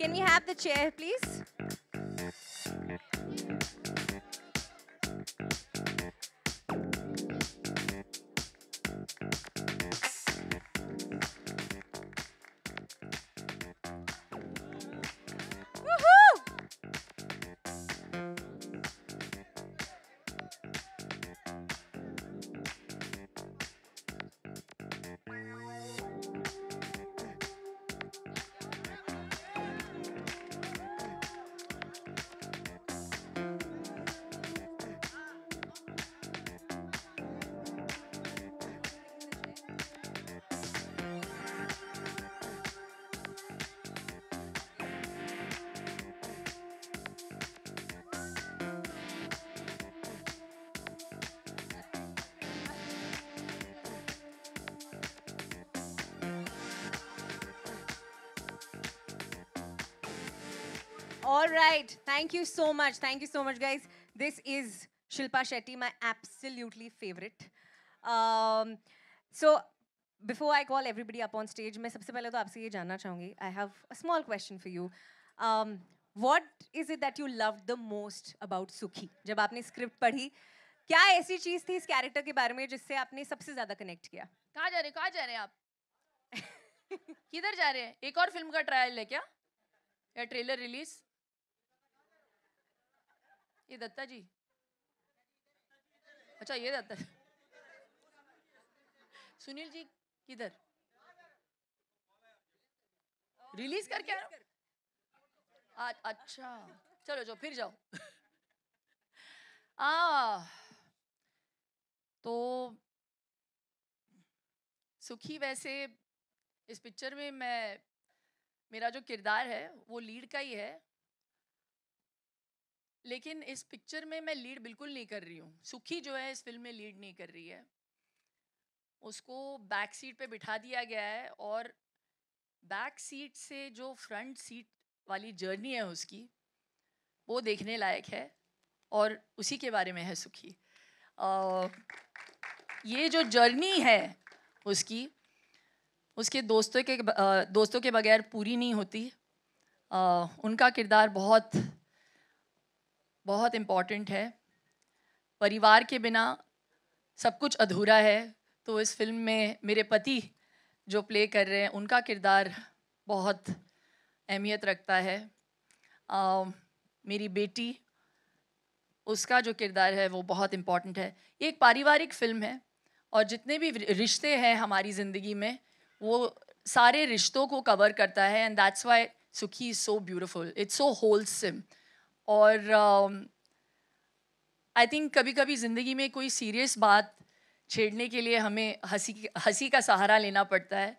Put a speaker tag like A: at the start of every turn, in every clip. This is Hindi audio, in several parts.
A: Can we have the chair, please? All right. Thank you so much. Thank you so much, guys. This is Shilpa Shetty, my absolutely favorite. So, before I call everybody up on stage, मैं सबसे पहले तो आपसे ये जानना चाहूँगी. I have a small question for you. What is it that you loved the most about Sukhi? जब आपने स्क्रिप्ट पढ़ी, क्या ऐसी चीज़ थी इस कैरेक्टर के बारे में जिससे आपने सबसे ज़्यादा कनेक्ट किया?
B: कहाँ जा रहे हैं आप? किधर जा रहे हैं? एक और फिल्म का ट्रायल है क्या? या ट्रेलर रिलीज? ये दत्ता जी, अच्छा ये दत्ता जी। सुनील जी किधर? रिलीज करके अच्छा चलो जो फिर जाओ। तो सुखी वैसे इस पिक्चर में मेरा जो किरदार है वो लीड का ही है, लेकिन इस पिक्चर में मैं लीड बिल्कुल नहीं कर रही हूँ। सुखी जो है इस फिल्म में लीड नहीं कर रही है, उसको बैक सीट पे बिठा दिया गया है और बैक सीट से जो फ्रंट सीट वाली जर्नी है उसकी, वो देखने लायक है और उसी के बारे में है सुखी। ये जो जर्नी है उसकी, उसके दोस्तों के बगैर पूरी नहीं होती। उनका किरदार बहुत बहुत इम्पॉर्टेंट है। परिवार के बिना सब कुछ अधूरा है, तो इस फिल्म में मेरे पति जो प्ले कर रहे हैं उनका किरदार बहुत अहमियत रखता है। मेरी बेटी, उसका जो किरदार है वो बहुत इम्पॉर्टेंट है। ये एक पारिवारिक फिल्म है और जितने भी रिश्ते हैं हमारी ज़िंदगी में वो सारे रिश्तों को कवर करता है, एंड दैट्स व्हाई सुखी is so beautiful, it's so wholesome. और आई थिंक कभी कभी ज़िंदगी में कोई सीरियस बात छेड़ने के लिए हमें हंसी का सहारा लेना पड़ता है,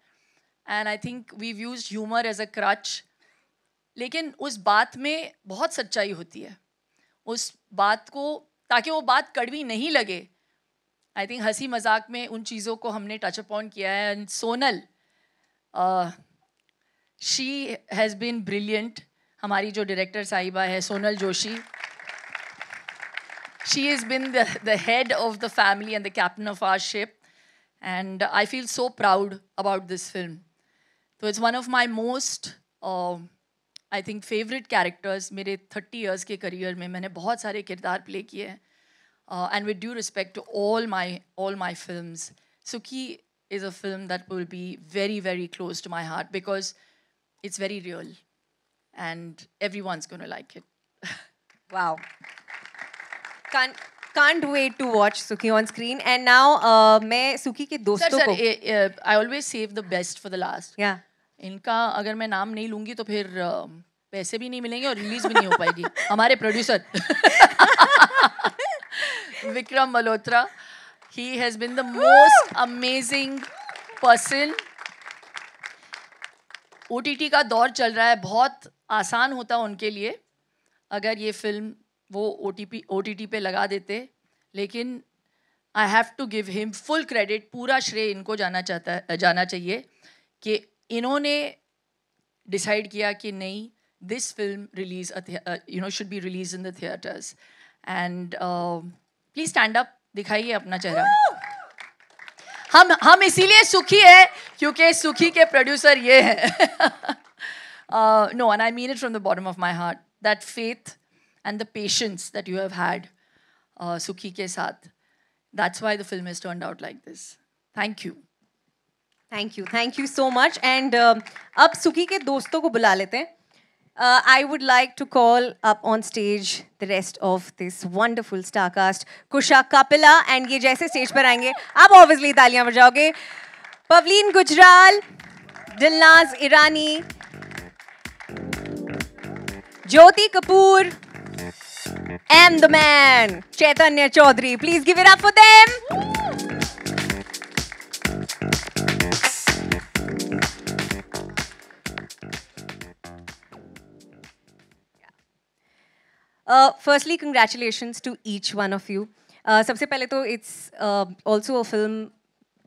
B: and I think we've used humour as a crutch, लेकिन उस बात में बहुत सच्चाई होती है। उस बात को, ताकि वो बात कड़वी नहीं लगे, आई थिंक हंसी मजाक में उन चीज़ों को हमने टच अपॉन किया है। And Sonal, she has been brilliant. हमारी जो डायरेक्टर साहिबा है Sonal Joshi, she has been the head of the family and the captain of our ship, and I feel so proud about this film. So it's one of my most I think favorite characters. मेरे 30 years के career में मैंने बहुत सारे किरदार play किए हैं, and with due respect to all my films, Sukhi is a film that will be very very close to my heart because it's very real and everyone's going to like it.
A: Wow. Can't wait to watch Sukhi on screen. And now मैं Sukhi के दोस्तों को
B: I always save the best for the last.
A: Yeah.
B: इनका अगर मैं नाम नहीं लूंगी तो फिर पैसे भी नहीं मिलेंगे और रिलीज भी नहीं हो पाएगी। हमारे producer Vikram Malhotra, he has been the most amazing person. OTT का दौर चल रहा है, बहुत आसान होता उनके लिए अगर ये फिल्म वो OTT पे लगा देते, लेकिन I have to give him full credit. पूरा श्रेय इनको जाना चाहिए कि इन्होंने डिसाइड किया कि नहीं, this film release should be release in the theatres. And please stand up, दिखाइए अपना चेहरा। हम इसीलिए सुखी है क्योंकि सुखी के प्रोड्यूसर ये हैं। No, and I mean it from the bottom of my heart. That faith and the patience that you have had, Sukhi ke saath, that's why the film has turned out like this. Thank you.
A: Thank you so much. And अब सुखी के दोस्तों को बुला लेते हैं. I would like to call up on stage the rest of this wonderful star cast. Kusha Kapila, and ये जैसे stage पर आएंगे, आप obviously तालियां बजाओगे. Pavleen Gujral, Dilnaz Irani, Jyoti Kapoor, and the man, Chaitanya Chaudhary. Please give it up for them. Firstly, congratulations to each one of you. सबसे पहले तो it's also a film,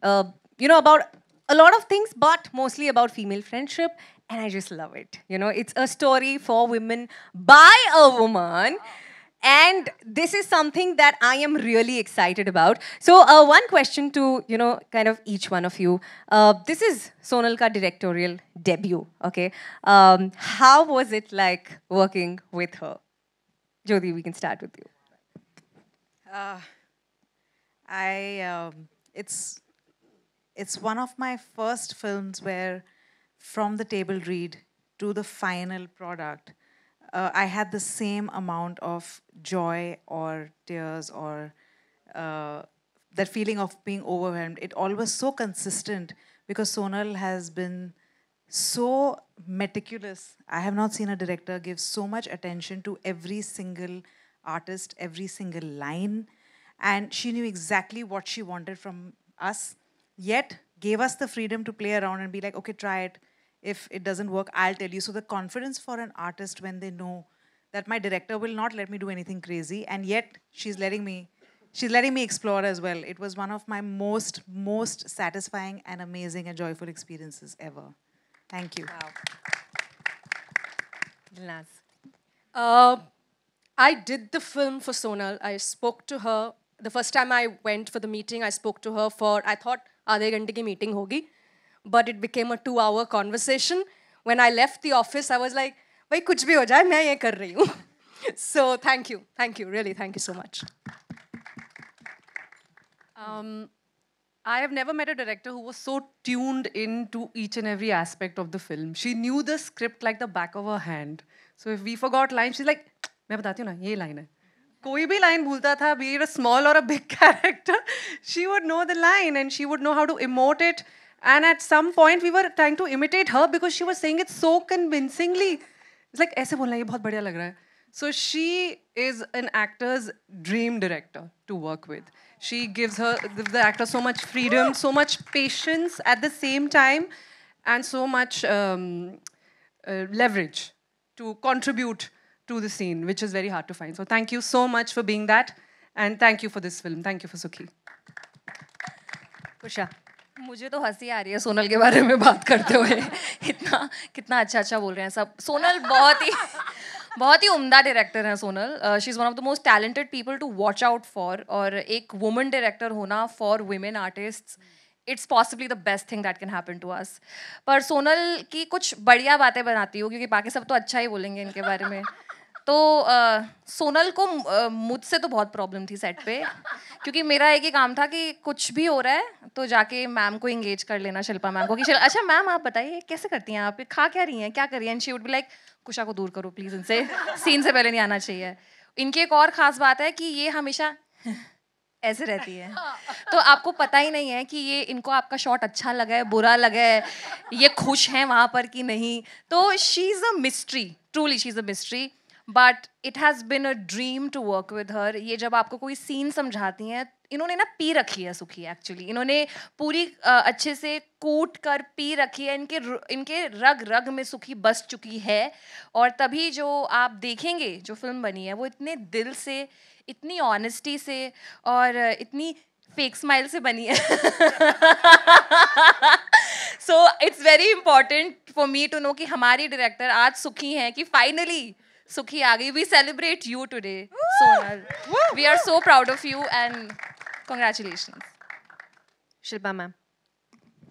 A: about a lot of things, but mostly about female friendship, and I just love it. It's a story for women by a woman, and this is something that I am really excited about. So, one question to kind of each one of you. This is Sonal ka directorial debut. Okay, how was it like working with her? Jyoti, we can start with you.
C: It's one of my first films where, from the table read to the final product, I had the same amount of joy or tears or that feeling of being overwhelmed. It all was so consistent because Sonal has been so meticulous. I have not seen a director give so much attention to every single artist, every single line. And she knew exactly what she wanted from us, yet gave us the freedom to play around and be like, okay, try it. If it doesn't work, I'll tell you. So the confidence for an artist when they know that my director will not let me do anything crazy, and yet she's letting me explore as well. It was one of my most satisfying and amazing and joyful experiences ever. Thank you.
A: Wow. Dilnaz.
D: I did the film for Sonal. I spoke to her. The first time I went for the meeting, I spoke to her for, I thought, आधे घंटे की meeting होगी. But it became a 2-hour conversation. When I left the office, I was like, भाई कुछ भी हो जाए, मैं ये कर रही हूँ. So thank you, really, thank you so much.
E: I have never met a director who was so tuned into each and every aspect of the film. She knew the script like the back of her hand. So if we forgot lines, she's like, मैं बताती हूँ ना, ये line है. कोई भी line भूलता था, be it a small or a big character, she would know the line and she would know how to emote it. And at some point, we were trying to imitate her because she was saying it so convincingly. It's like, ऐसे बोलना, ये बहुत बढ़िया लग रहा है. So she is an actor's dream director to work with. She gives the actor so much freedom, so much patience at the same time, and so much leverage to contribute to the scene, which is very hard to find. So thank you so much for being that, and thank you for this film. Thank you for Sukhi.
A: Kusha.
B: मुझे तो हंसी आ रही है सोनल के बारे में बात करते हुए. कितना अच्छा बोल रहे हैं सब. सोनल बहुत ही उम्दा डायरेक्टर हैं Sonal. She is one of the most talented people to watch out for. और एक वुमन डायरेक्टर होना for women artists, it's possibly the best thing that can happen to us. पर सोनल की कुछ बढ़िया बातें बनाती हो, क्योंकि बाकी सब तो अच्छा ही बोलेंगे इनके बारे में. तो सोनल को मुझसे तो बहुत प्रॉब्लम थी सेट पे, क्योंकि मेरा एक ही काम था कि कुछ भी हो रहा है तो जाके मैम को इंगेज कर लेना, शिल्पा मैम को, कि अच्छा मैम आप बताइए कैसे करती हैं आप, खा क्या रही हैं, क्या कर रही हैं. And she would be like, Kusha को दूर करो प्लीज़, इनसे सीन से पहले नहीं आना चाहिए. इनकी एक और ख़ास बात है कि ये हमेशा ऐसे रहती है, तो आपको पता ही नहीं है कि ये इनको आपका शॉट अच्छा लगा है, बुरा लगा है, ये खुश हैं वहाँ पर कि नहीं. तो she is a mystery, truly she is a mystery. But it has been a dream to work with her. ये जब आपको कोई सीन समझाती हैं, इन्होंने ना पी रखी है सुखी. एक्चुअली इन्होंने पूरी अच्छे से कूट कर पी रखी है. इनके रग रग में सुखी बस चुकी है. और तभी जो आप देखेंगे जो फिल्म बनी है, वो इतने दिल से, इतनी ऑनेस्टी से और इतनी फेक स्माइल से बनी है. So it's very important for me to know कि हमारी डायरेक्टर आज सुखी हैं, कि finally Sukhi aa gayi. We celebrate you today, Sonal. We are so proud of you and congratulations.
A: Shilpa ma'am.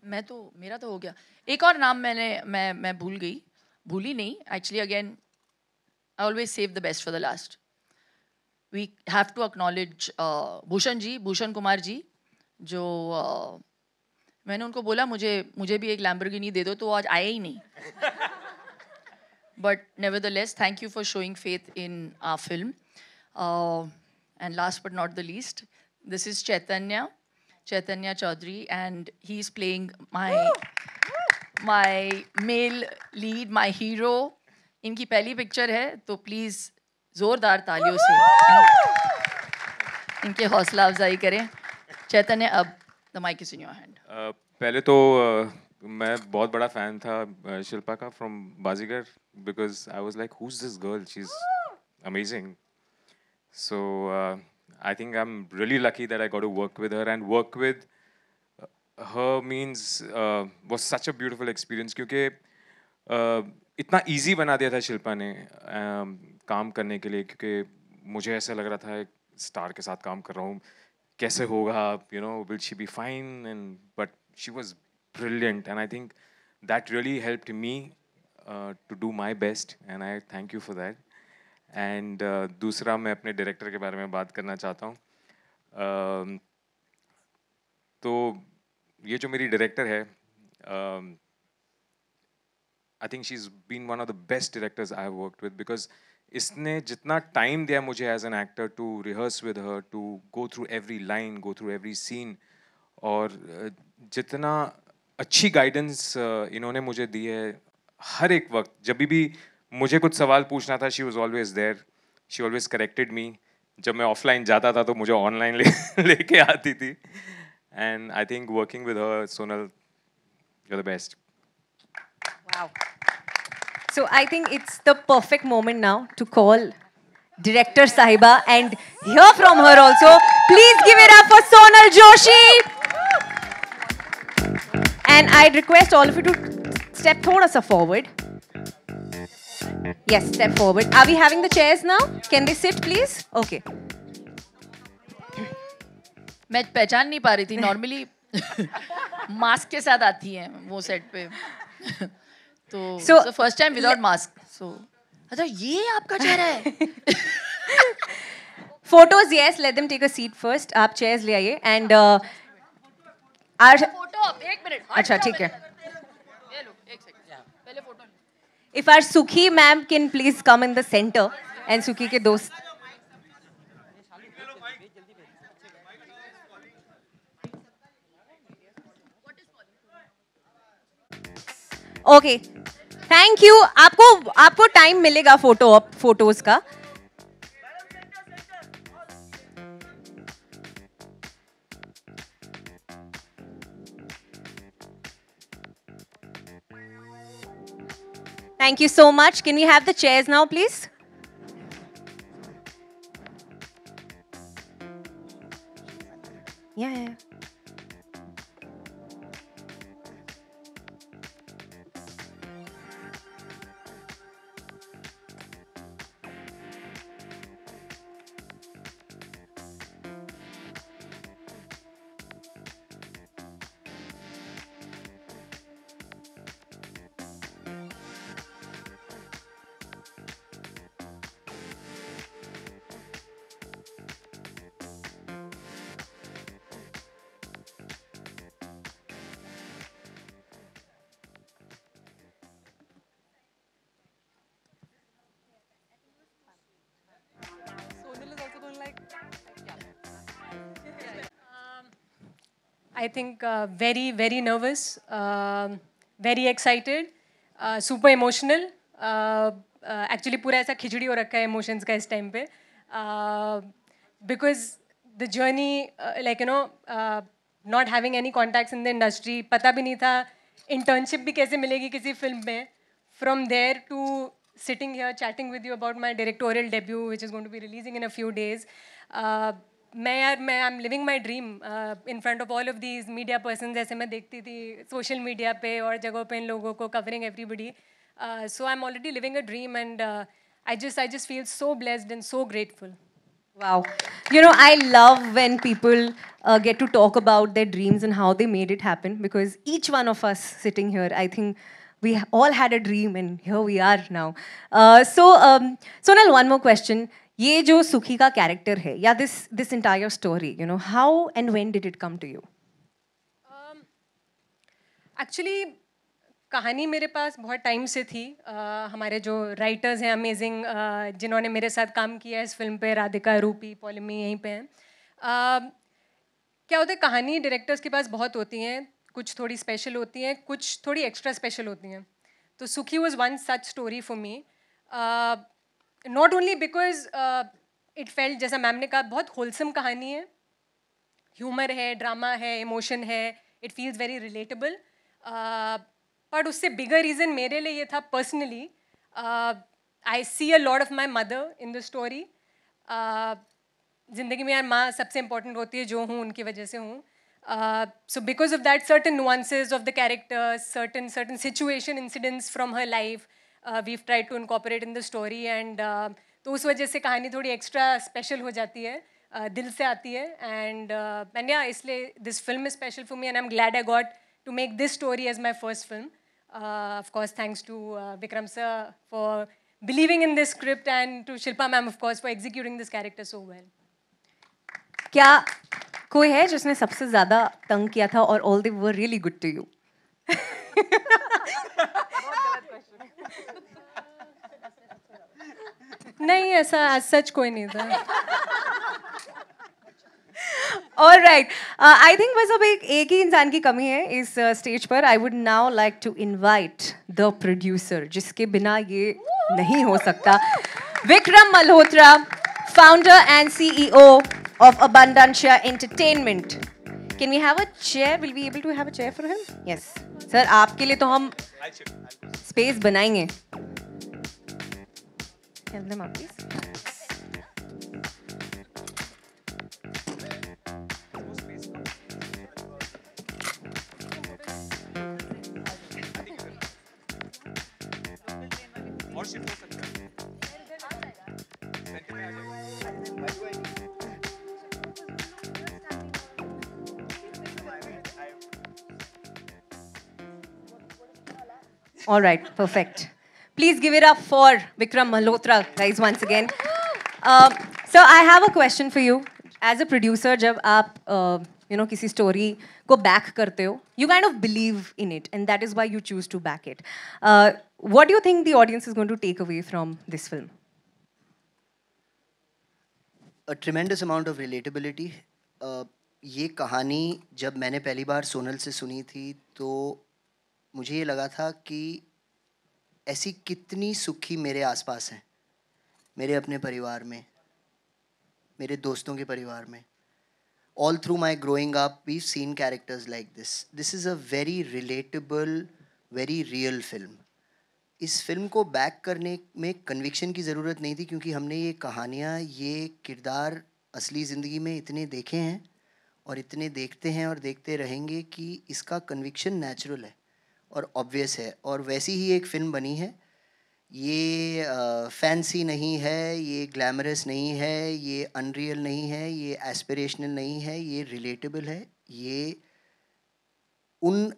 B: मेरा तो हो गया. एक और नाम मैं भूल गई, भूली नहीं. Actually, again, I always save the best for the last. We have to acknowledge Bhushan Kumar ji, जो मैंने उनको बोला मुझे भी एक Lamborghini दे दो, तो आज आए ही नहीं. But nevertheless, thank you for showing faith in our film. And last but not the least, this is Chaitanya Chaudhary, and he's playing my male lead, my hero. इनकी पहली पिक्चर है, तो प्लीज़ ज़ोरदार तालियों से इनके हौसला अफजाई करें. चैतन्य, अब the mic is in your hand.
F: पहले तो मैं बहुत बड़ा फ़ैन था शिल्पा का from Baazigar, because I was like who is this girl, she is amazing. So I think I'm really lucky that I got to work with her, and work with her means was such a beautiful experience, क्योंकि इतना easy बना दिया था शिल्पा ने काम करने के लिए, क्योंकि मुझे ऐसा लग रहा था स्टार के साथ काम कर रहा हूँ, कैसे होगा, you know, will she be fine, and but she was brilliant, and I think that really helped me to do my best, and I thank you for that. And दूसरा मैं अपने डायरेक्टर के बारे में बात करना चाहता हूँ. तो ये जो मेरी डायरेक्टर है, I think she is been one of the best directors I have worked with, because इसने जितना टाइम दिया मुझे as an actor to rehearse with her, to go through every line, go through every scene, और जितना अच्छी गाइडेंस इन्होंने मुझे दी है हर एक वक्त. जब भी मुझे कुछ सवाल पूछना था, she was always there, she always corrected me. जब मैं ऑफलाइन जाता था तो मुझे ऑनलाइन लेके आती थी. And I think working with her, Sonal, you are the best.
A: Wow. So I think it's the perfect moment now to call Director Sahiba and hear from her also. Please give it up for Sonal Joshi. And I'd request all of you to step thoda sa forward. Yes, step forward. Are we having the chairs now? Can they sit, please? Okay.
B: मैं पहचान नहीं पा रही थी. नॉर्मली मास्क के साथ आती हैं वो सेट पे, तो फर्स्ट टाइम विदाउट मास्क. सो अच्छा, ये आपका चेहरा है.
A: Photos, yes. Let them take a seat first. आप chairs ले आइए. And
B: फोटो एक मिनट.
A: अच्छा, ठीक है.
B: ये लो, एक सेकंड, पहले photo.
A: If our Sukhi ma'am can please come in the center, and Sukhi के दोस्त. Okay, thank you. आपको टाइम मिलेगा फोटोज का. Thank you so much. Can we have the chairs now, please? Yeah.
D: I think very, very nervous, very excited, super emotional. Actually, पूरा ऐसा खिचड़ी हो रखा है emotions का इस time पे. Because the journey, like, you know, not having any contacts in the industry, पता भी नहीं था internship भी कैसे मिलेगी किसी film में. From there to sitting here chatting with you about my directorial debut, which is going to be releasing in a few days. I'm living my dream in front of all of these media persons, जैसे मैं देखती थी social media पे और जगहों पे इन लोगों को covering everybody. So I'm already living a dream, and I just feel so blessed and so grateful.
A: Wow. You know, I love when people get to talk about their dreams and how they made it happen, because each one of us sitting here, I think We all had a dream, and here we are now. Sonal, one more question. ये जो सुखी का character है, या this entire story, you know, how and when did it come to you?
D: Actually कहानी मेरे पास बहुत टाइम से थी. हमारे जो राइटर्स हैं अमेजिंग, जिन्होंने मेरे साथ काम किया है इस फिल्म पे, राधिका, रूपी, पॉलिमी यहीं पे हैं. क्या होता है, कहानी डायरेक्टर्स के पास बहुत होती हैं, कुछ थोड़ी स्पेशल होती हैं, कुछ थोड़ी एक्स्ट्रा स्पेशल होती हैं. तो सुखी was one such story for me. Not only because it felt, जैसा मैम ने कहा, बहुत होलसम कहानी है, ह्यूमर है, ड्रामा है, इमोशन है, it feels very relatable. But उससे बिगर रीज़न मेरे लिए ये था personally, I see a lot of my mother in the story. ज़िंदगी में यार माँ सबसे इम्पोर्टेंट होती है, जो हूँ उनकी वजह से हूँ. So because of that, certain nuances of the characters, certain situation incidents from her life, we've tried to incorporate in the story, and तो उस वजह से कहानी थोड़ी extra special हो जाती है, दिल से आती है, and yeah, इसलिए this film is special for me, and I'm glad I got to make this story as my first film. Of course, thanks to Vikram sir for believing in this script, and to Shilpa ma'am, of course, for executing this character so well.
A: क्या कोई है जिसने सबसे ज़्यादा तंग किया था और all they were really good to you?
D: नहीं, ऐसा सच कोई नहीं था.
A: All right. I think बस अब एक ही इंसान की कमी है इस स्टेज पर. I would now like to invite the producer, जिसके बिना ये नहीं हो सकता. Vikram Malhotra, founder and CEO of Abundancia Entertainment. Can we have a chair? Will we be able to have a chair for him? Yes. Sir, आपके लिए तो हम space बनाएंगे. Help them up, please. All right, perfect. Please give it up for Vikram Malhotra, guys, once again. So I have a question for you. As a producer, जब आप किसी story को back करते हो, you kind of believe in it, and that is why you choose to back it. What do you think the audience is going to take away from this film?
G: A tremendous amount of relatability. ये कहानी जब मैंने पहली बार सोनल से सुनी थी, तो मुझे ये लगा था कि ऐसी कितनी सुखी मेरे आसपास हैं, मेरे अपने परिवार में, मेरे दोस्तों के परिवार में. All through my growing up, we've seen characters like this. This is a very relatable, very real film. इस फिल्म को बैक करने में कन्विक्शन की ज़रूरत नहीं थी, क्योंकि हमने ये कहानियाँ, ये किरदार असली ज़िंदगी में इतने देखे हैं और इतने देखते हैं और देखते रहेंगे कि इसका कन्विक्शन नेचुरल है और ऑब्वियस है. और वैसी ही एक फ़िल्म बनी है. ये फैंसी नहीं है, ये ग्लैमरस नहीं है, ये अनरियल नहीं है, ये एस्पिरेशनल नहीं है, ये रिलेटेबल है. ये उन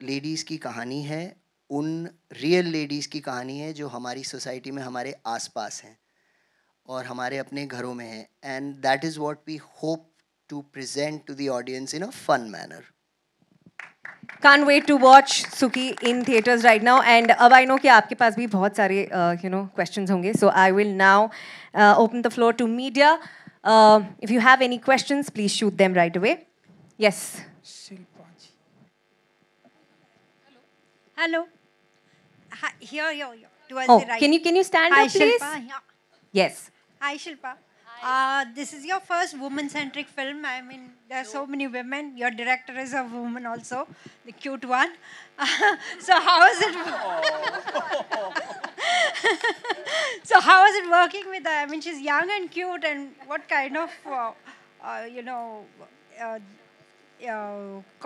G: लेडीज़ की कहानी है, उन रियल लेडीज़ की कहानी है जो हमारी सोसाइटी में हमारे आसपास हैं और हमारे अपने घरों में हैं. And that is what we hope to present to the audience in a fun manner.
A: Can't wait to watch Sukhi in theaters right now. And अब I know कि आपके पास भी बहुत सारे questions होंगे. So I will now open the floor to media. If you have any questions, please shoot them right away. Yes.
H: Shilpa ji.
I: Hello. Hi, here. Towards
A: Oh,
I: the right.
A: can you stand
I: Hi,
A: up, please?
I: Shilpa. Yeah.
A: Yes.
I: Hi, Shilpa. This is your first woman-centric film. I mean, there are so many women. Your director is a woman also, the cute one. So how is it? So how is it working with her? I mean, she's young and cute, and what kind of,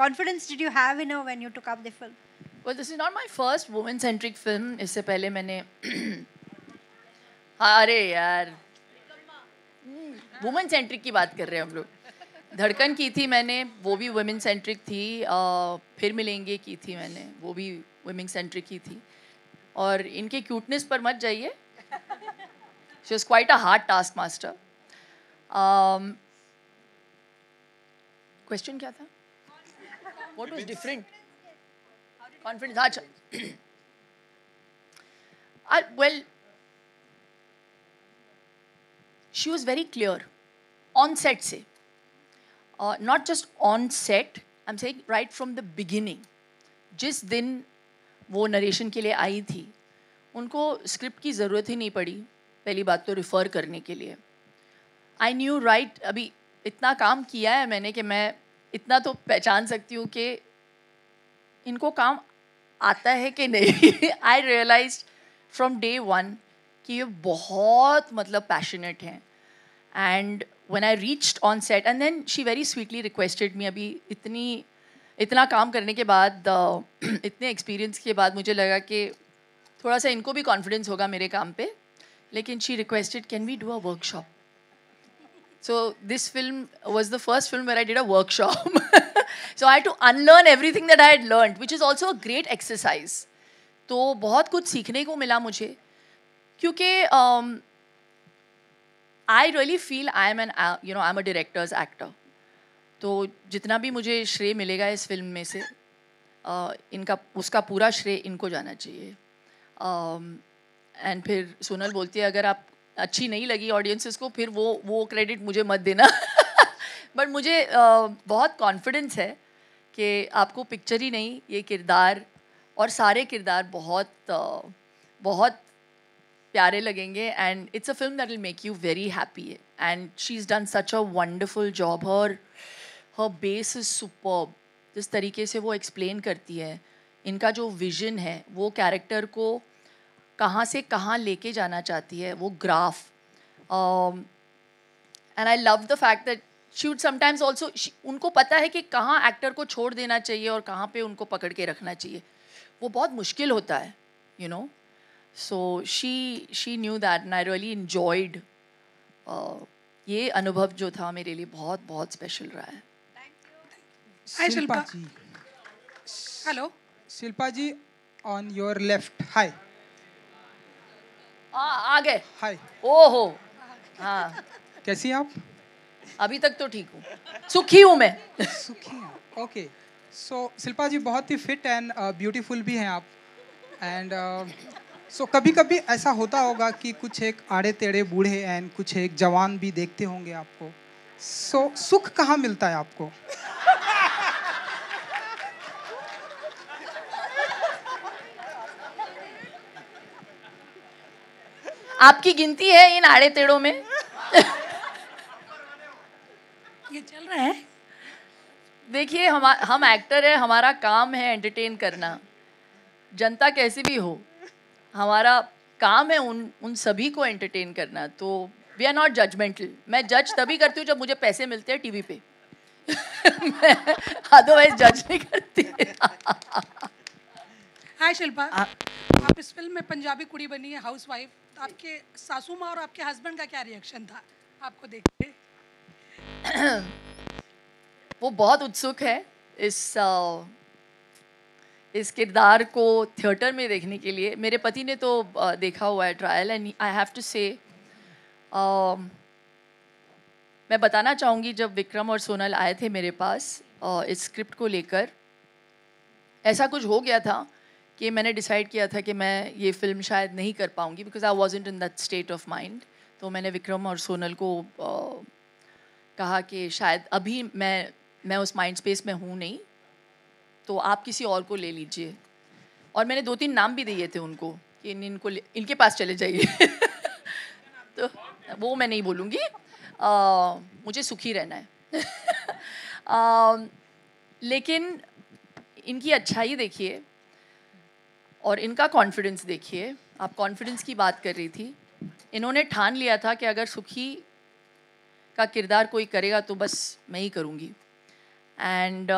I: confidence did you have in her when you took up the film?
B: Well, this is not my first woman-centric film. इससे पहले मैंने अरे यार woman-centric की बात कर रहे हैं हम लोग. धड़कन की थी मैंने, वो भी वुमेन सेंट्रिक थी. फिर मिलेंगे की थी मैंने, वो भी वुमेन सेंट्रिक की थी. और इनके क्यूटनेस पर मत जाइए. She was quite a hard task master. Question क्या था? What was different? कॉन्फिडेंस. अच्छा. Well, she was very clear on set से. Not just on set, I'm saying right from the beginning. जिस दिन वो नरेशन के लिए आई थी, उनको स्क्रिप्ट की ज़रूरत ही नहीं पड़ी. पहली बात तो रिफ़र करने के लिए. आई न्यू राइट, अभी इतना काम किया है मैंने कि मैं इतना तो पहचान सकती हूँ कि इनको काम आता है कि नहीं. आई रियलाइज फ्रॉम डे वन कि ये बहुत मतलब पैशनेट हैं. And when I reached on set, and then she very sweetly requested me, अभी इतना काम करने के बाद, इतने एक्सपीरियंस के बाद मुझे लगा कि थोड़ा सा इनको भी कॉन्फिडेंस होगा मेरे काम पे. लेकिन she requested, can we do a workshop? So this film was the first film where I did a workshop. So I had to unlearn everything that I had learned, which is also a great exercise. तो बहुत कुछ सीखने को मिला मुझे, क्योंकि I really feel I'm a director's actor. तो जितना भी मुझे श्रेय मिलेगा इस फिल्म में से, इनका उसका पूरा श्रेय इनको जाना चाहिए. एंड फिर सोनल बोलती है अगर आप अच्छी नहीं लगी ऑडियंसेस को, फिर वो क्रेडिट मुझे मत देना. बट मुझे बहुत कॉन्फिडेंस है कि आपको पिक्चर ही नहीं, ये किरदार और सारे किरदार बहुत प्यारे लगेंगे. And it's a film that will make you very happy. And she is done such a wonderful job. Her base is superb. जिस तरीके से वो एक्सप्लेन करती है, इनका जो विजन है, वो कैरेक्टर को कहाँ से कहाँ लेके जाना चाहती है, वो graph. And I love the fact that she would sometimes also, उनको पता है कि कहाँ एक्टर को छोड़ देना चाहिए और कहाँ पे उनको पकड़ के रखना चाहिए. वो बहुत मुश्किल होता है, you know. So she knew that, and I really enjoyed. ये अनुभव जो था मेरे लिए बहुत बहुत स्पेशल रहा है.
H: Hi Shilpa ji. Hello. Shilpa ji, on your left. Hi.
B: आगे.
H: Hi.
B: ओहो. हाँ.
H: कैसी हैं आप?
B: अभी तक तो ठीक हूँ. सुखी हूँ मैं.
H: सुखी हैं. Okay. So शिल्पा जी बहुत ही फिट एंड ब्यूटीफुल भी हैं आप. एंड सो कभी कभी ऐसा होता होगा कि कुछ एक आड़े टेढ़े बूढ़े एंड कुछ एक जवान भी देखते होंगे आपको. सो सुख कहाँ मिलता है आपको?
B: आपकी गिनती है इन आड़े टेढ़ों में?
H: ये चल रहा है.
B: देखिए, हम एक्टर हैं, हमारा काम है एंटरटेन करना. जनता कैसी भी हो, हमारा काम है उन सभी को एंटरटेन करना. तो वी आर नॉट जजमेंटल. मैं जज तभी करती हूँ जब मुझे पैसे मिलते हैं टीवी पे. अदरवाइज जज नहीं करती.
H: हाय शिल्पा, आप इस फिल्म में पंजाबी कुड़ी बनी है, हाउस वाइफ. आपके सासू माँ और आपके हस्बैंड का क्या रिएक्शन था आपको देख के?
B: वो बहुत उत्सुक है इस किरदार को थिएटर में देखने के लिए. मेरे पति ने तो देखा हुआ है trial. And I have to say, मैं बताना चाहूँगी, जब विक्रम और सोनल आए थे मेरे पास इस स्क्रिप्ट को लेकर, ऐसा कुछ हो गया था कि मैंने डिसाइड किया था कि मैं ये फिल्म शायद नहीं कर पाऊँगी, because I wasn't in that state of mind. तो मैंने विक्रम और सोनल को कहा कि शायद अभी मैं उस माइंड स्पेस में हूँ नहीं, तो आप किसी और को ले लीजिए. और मैंने 2-3 नाम भी दिए थे उनको कि इनके पास चले जाइए. तो वो मैं नहीं बोलूँगी. मुझे सुखी रहना है. लेकिन इनकी अच्छाई देखिए और इनका कॉन्फिडेंस देखिए. आप कॉन्फिडेंस की बात कर रही थी. इन्होंने ठान लिया था कि अगर सुखी का किरदार कोई करेगा तो बस मैं ही करूँगी. एंड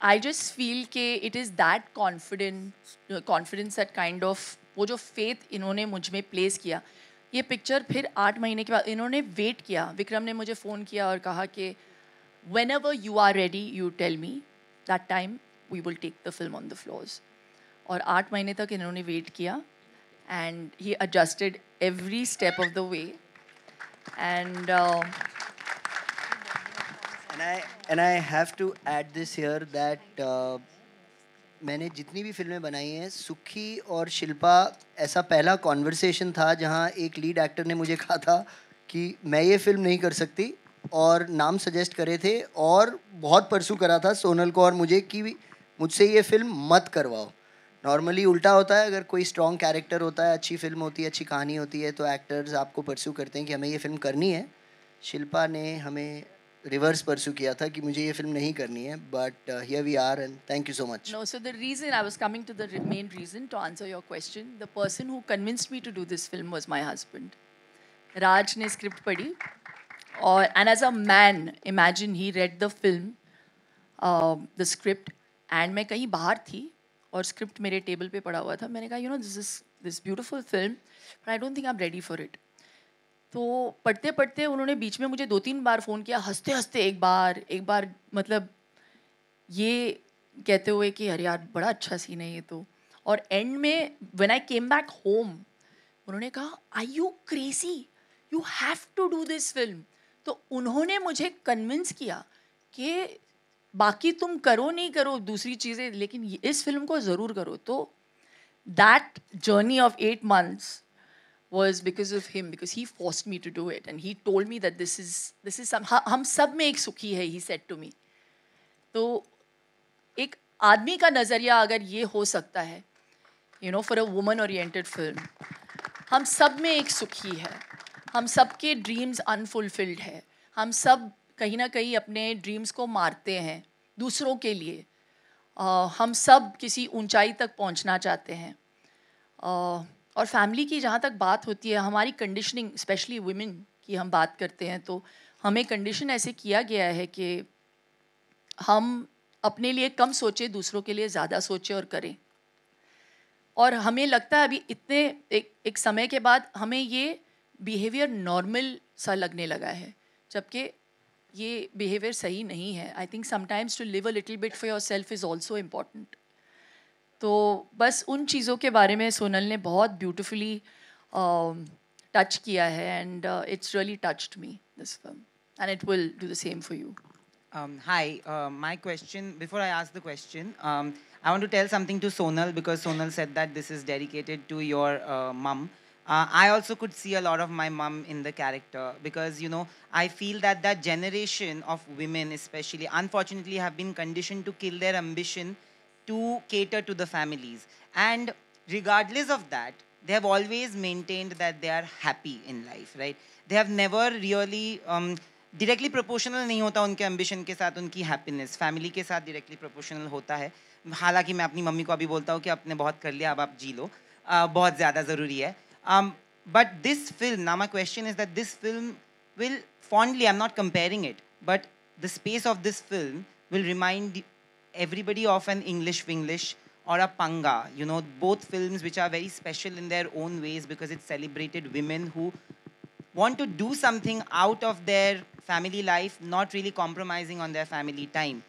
B: I just feel कि it is that confidence that kind of, वो जो faith इन्होंने मुझ में place किया. ये पिक्चर फिर 8 महीने के बाद इन्होंने वेट किया, विक्रम ने मुझे फ़ोन किया और कहा कि whenever you are ready you tell me, that time we will take the film on the floors. और 8 महीने तक इन्होंने वेट किया and he adjusted every step of the way and
G: and I have to add this here that मैंने जितनी भी फिल्में बनाई हैं, सुखी और शिल्पा ऐसा पहला कॉन्वर्सेशन था जहाँ एक लीड एक्टर ने मुझे कहा था कि मैं ये फिल्म नहीं कर सकती और नाम सजेस्ट करे थे और बहुत परसू करा था सोनल को और मुझे कि मुझसे ये फिल्म मत करवाओ. नॉर्मली उल्टा होता है, अगर कोई स्ट्रॉन्ग कैरेक्टर होता है, अच्छी फिल्म होती है, अच्छी कहानी होती है तो एक्टर्स आपको परसू करते हैं कि हमें ये फिल्म करनी है. शिल्पा ने हमें रिवर्स परसू किया था कि मुझे ये फिल्म नहीं करनी है, but here we are and thank you so much.
B: No, so the reason I was coming to the main reason to answer your question, the person who convinced me to do this film was my husband. Raj ने script पढ़ी और and as a man, imagine he read the film, the script, and मैं कहीं बाहर थी और script मेरे table पे पड़ा हुआ था. मैंने कहा, you know, this is this beautiful film, but I don't think I'm ready for it. तो पढ़ते पढ़ते उन्होंने बीच में मुझे 2-3 बार फ़ोन किया, हंसते हंसते एक बार मतलब ये कहते हुए कि अरे यार बड़ा अच्छा सीन है ये तो. और एंड में when I came back home उन्होंने कहा, are you crazy, you have to do this film. तो उन्होंने मुझे कन्विंस किया कि बाकी तुम करो नहीं करो दूसरी चीज़ें, लेकिन इस फिल्म को ज़रूर करो. तो that journey of 8 months was because of him, because he forced me to do it and he told me that this is some हम सब में एक सुखी है, he said to me. तो एक आदमी का नज़रिया अगर ये हो सकता है, you know, for a woman oriented film, हम सब में एक सुखी है, हम सब के ड्रीम्स अनफुलफिल्ड है, हम सब कहीं ना कहीं अपने ड्रीम्स को मारते हैं दूसरों के लिए, हम सब किसी ऊंचाई तक पहुंचना चाहते हैं. और फैमिली की जहाँ तक बात होती है, हमारी कंडीशनिंग स्पेशली वुमेन की हम बात करते हैं तो हमें कंडीशन ऐसे किया गया है कि हम अपने लिए कम सोचें, दूसरों के लिए ज़्यादा सोचें और करें. और हमें लगता है अभी इतने एक समय के बाद हमें ये बिहेवियर नॉर्मल सा लगने लगा है, जबकि ये बिहेवियर सही नहीं है. I think sometimes to live a little bit for yourself is also important. तो बस उन चीज़ों के बारे में सोनल ने बहुत ब्यूटिफुली टच किया है and it's really touched me this film and it will do the same for you.
J: Hi, my question, before I ask the question, I want to tell something to Sonal because Sonal said that this is dedicated to your mum. I also could see a lot of my mum in the character because, you know, I feel that that generation of women especially, unfortunately, have been conditioned to kill their ambition to cater to the families. And regardless of that, they have always maintained that they are happy in life, right? They have never really... directly proportional नहीं होता उनके एम्बिशन के साथ उनकी हैप्पीनेस, फैमिली के साथ डायरेक्टली प्रोपोर्शनल होता है. हालांकि मैं अपनी मम्मी को अभी बोलता हूँ कि आपने बहुत कर लिया, अब आप जी लो, बहुत ज़्यादा ज़रूरी है. But this film, now my question is that this film will fondly, I am not comparing it, but the space of this film will remind everybody of an English Winglish or a Panga, you know, both films which are very special in their own ways because it celebrated women who want to do something out of their family life, not really compromising on their family time.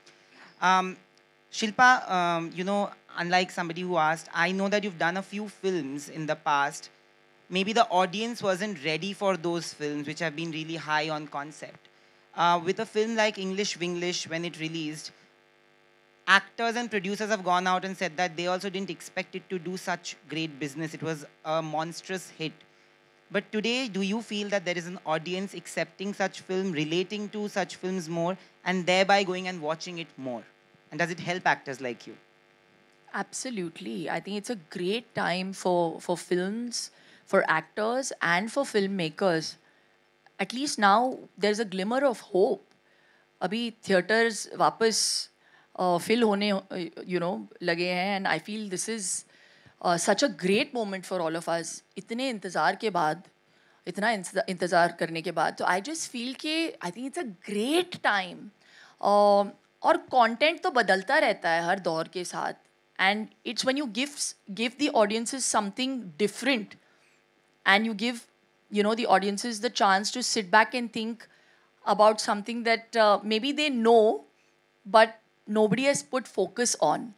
J: Shilpa, you know, unlike somebody who asked, I know that you've done a few films in the past. Maybe the audience wasn't ready for those films which have been really high on concept. With a film like English Winglish, when it released, actors and producers have gone out and said that they also didn't expect it to do such great business. It was a monstrous hit. But today, do you feel that there is an audience accepting such film, relating to such films more, and thereby going and watching it more? And does it help actors like you?
B: Absolutely. I think it's a great time for films, for actors, and for filmmakers. At least now, there's a glimmer of hope. अभी theatres वापस fill होने you know लगे हैं, and I feel this is such a great moment for all of us. इतने इंतज़ार के बाद, इतना इंतज़ार करने के बाद, तो I just feel कि I think it's a great time. और content तो बदलता रहता है हर दौर के साथ, and it's when you give the audiences something different and you give you know, the audiences the chance to sit back and think about something that maybe they know, but nobody has put focus on.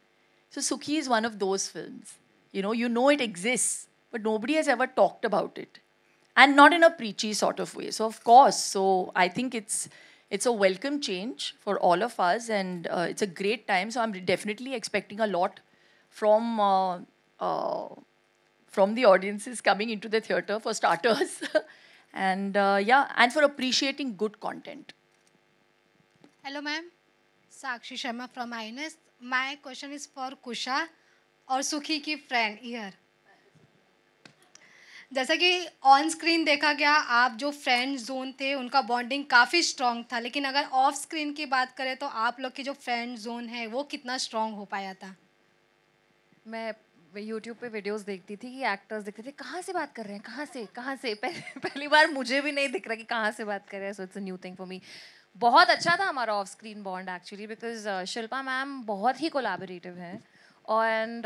B: So Sukhi is one of those films. You know it exists, but nobody has ever talked about it. And not in a preachy sort of way. So of course, so I think it's a welcome change for all of us, and it's a great time. So I'm definitely expecting a lot from the audiences coming into the theatre, for starters. And and for appreciating good content.
K: Hello, ma'am. Sakshi Sharma from INS. My question is for Kusha और सुखी की फ्रेंड ईयर. जैसा कि ऑन स्क्रीन देखा गया, आप जो फ्रेंड जोन थे उनका बॉन्डिंग काफ़ी स्ट्रॉन्ग था, लेकिन अगर ऑफ स्क्रीन की बात करें तो आप लोग की जो फ्रेंड जोन है वो कितना स्ट्रॉन्ग हो पाया था?
A: मैं यूट्यूब पे वीडियोस देखती थी कि एक्टर्स दिखते थे, कहाँ से बात कर रहे हैं, कहाँ से पहली बार मुझे भी नहीं दिख रहा कि कहाँ से बात कर रहे हैं. So it's a new thing for me. बहुत अच्छा था हमारा of screen bond actually, because Shilpa ma'am बहुत ही कोलैबोरेटिव हैं. And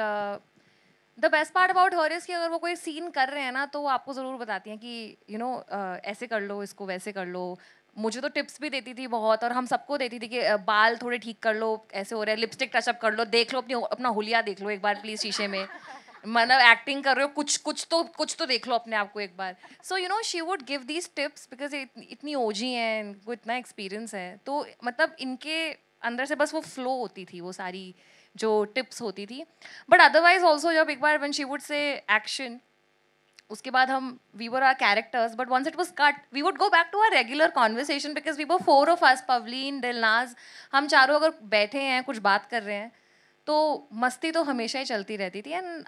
A: the best part about her is कि अगर वो कोई सीन कर रहे हैं ना तो वो आपको ज़रूर बताती हैं कि यू नो ऐसे कर लो, इसको वैसे कर लो. मुझे तो टिप्स भी देती थी बहुत, और हम सबको देती थी कि बाल थोड़े ठीक कर लो, ऐसे हो रहे हैं, लिपस्टिक टचअप कर लो, देख लो अपना हुलिया देख लो एक बार प्लीज़ शीशे में, मतलब एक्टिंग कर रहे हो, कुछ तो देख लो अपने आप को एक बार. So you know she would give these tips because इतनी ओजी हैं, इनको इतना एक्सपीरियंस है, तो मतलब इनके अंदर से बस वो फ्लो होती थी, वो सारी जो टिप्स होती थी. बट अदरवाइज ऑल्सो जब एक बार when she would say action, उसके बाद हम we were are characters, but once it was cut we would go back to our regular conversation because we were 4 of us, Pavleen, Dilnaz, हम चारों अगर बैठे हैं कुछ बात कर रहे हैं तो मस्ती तो हमेशा ही चलती रहती थी. And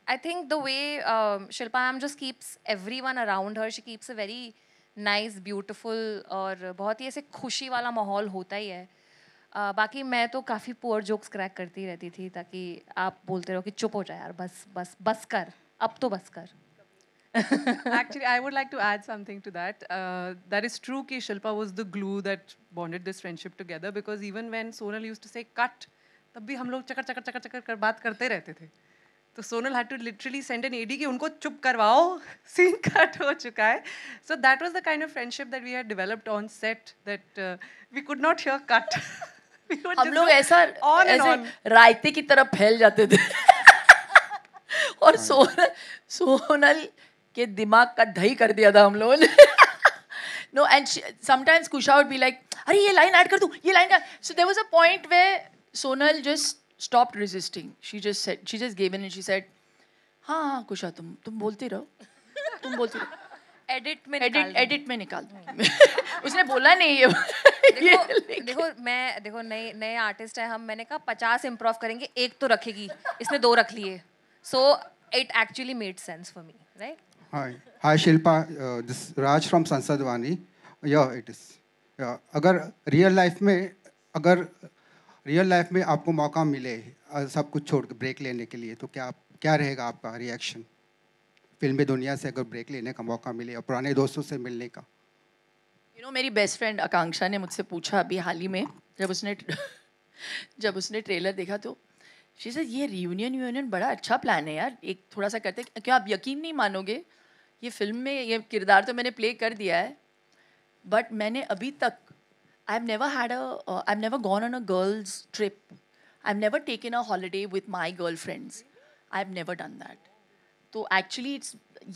A: I think the way Shilpa ma'am just keeps everyone around her, she keeps a very nice beautiful, और बहुत ही ऐसे खुशी वाला माहौल होता ही है. बाकी मैं तो काफ़ी पुअर जोक्स क्रैक करती रहती थी ताकि आप बोलते रहो कि चुप हो जाए यार, बस कर, अब तो बस कर.
E: Actually, I would like to add something to that. That is true कि Shilpa was the glue that bonded this friendship together, because even when Sonal used to say cut, तब भी हम लोग चकर कर बात करते रहते थे. तो Sonal had to literally send an AD कि उनको चुप करवाओ, scene cut हो चुका है. So that was the kind of friendship that we had developed on set, that we could not hear cut.
B: हम लोग ऐसा रायते की तरह फैल जाते थे. और सोनल के दिमाग का दही कर दिया था हम लोगों ने. No, and sometimes Kusha would be like, अरे ये लाइन ऐड कर दूँ, ये लाइन कर. So there was a point where Sonal just stopped resisting. She just gave in and she said, हाँ Kusha तुम बोलती रहो, तुम बोलती रहो. एडिट में निकाल. उसने बोला नहीं ये.
A: देखो नए आर्टिस्ट है हम, मैंने कहा 50 इम्प्रोव करेंगे, एक तो रखेगी, इसने 2 रख लिए. So it actually made sense for me, right?
L: Hi Shilpa, this Raj from Sansadwani. Yeah, it is. Yeah, अगर रियल लाइफ में आपको मौका मिले सब कुछ छोड़ के ब्रेक लेने के लिए, तो क्या रहेगा आपका रिएक्शन? फिल्मी दुनिया से अगर ब्रेक लेने का मौका मिले और पुराने दोस्तों से मिलने का.
B: You know, मेरी बेस्ट फ्रेंड आकांक्षा ने मुझसे पूछा अभी हाल ही में, जब उसने ट्रेलर देखा तो शी सेड ये रियूनियन बड़ा अच्छा प्लान है यार, एक थोड़ा सा करते. क्या आप यकीन नहीं मानोगे, ये फिल्म में ये किरदार तो मैंने प्ले कर दिया है, बट मैंने अभी तक I've never gone on a girls trip. I've never taken a holiday with my girlfriends. I've never done that. तो actually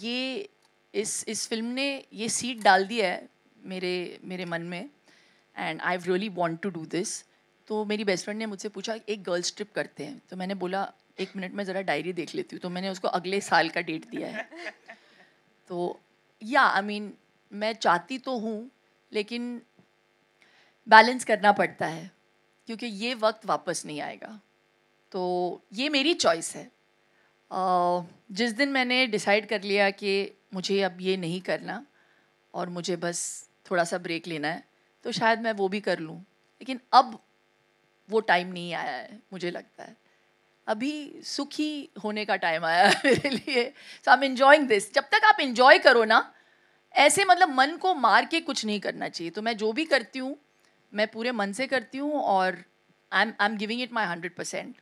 B: ये इस फिल्म ने ये सीड डाल दिया है मेरे मन में, and I really want to do this. तो मेरी बेस्ट फ्रेंड ने मुझसे पूछा एक गर्ल्स ट्रिप करते हैं, तो मैंने बोला 1 मिनट में ज़रा डायरी देख लेती हूँ. तो मैंने उसको अगले साल का डेट दिया है. तो आई मीन मैं चाहती तो हूँ, लेकिन बैलेंस करना पड़ता है क्योंकि ये वक्त वापस नहीं आएगा. तो ये मेरी चॉइस है. जिस दिन मैंने डिसाइड कर लिया कि मुझे अब ये नहीं करना और मुझे बस थोड़ा सा ब्रेक लेना है, तो शायद मैं वो भी कर लूँ. लेकिन अब वो टाइम नहीं आया है, मुझे लगता है अभी सुखी होने का टाइम आया है मेरे लिए. सो आई एम एंजॉयिंग दिस. जब तक आप एंजॉय करो ना, ऐसे मतलब मन को मार के कुछ नहीं करना चाहिए. तो मैं जो भी करती हूँ मैं पूरे मन से करती हूँ और I am giving it my 100%.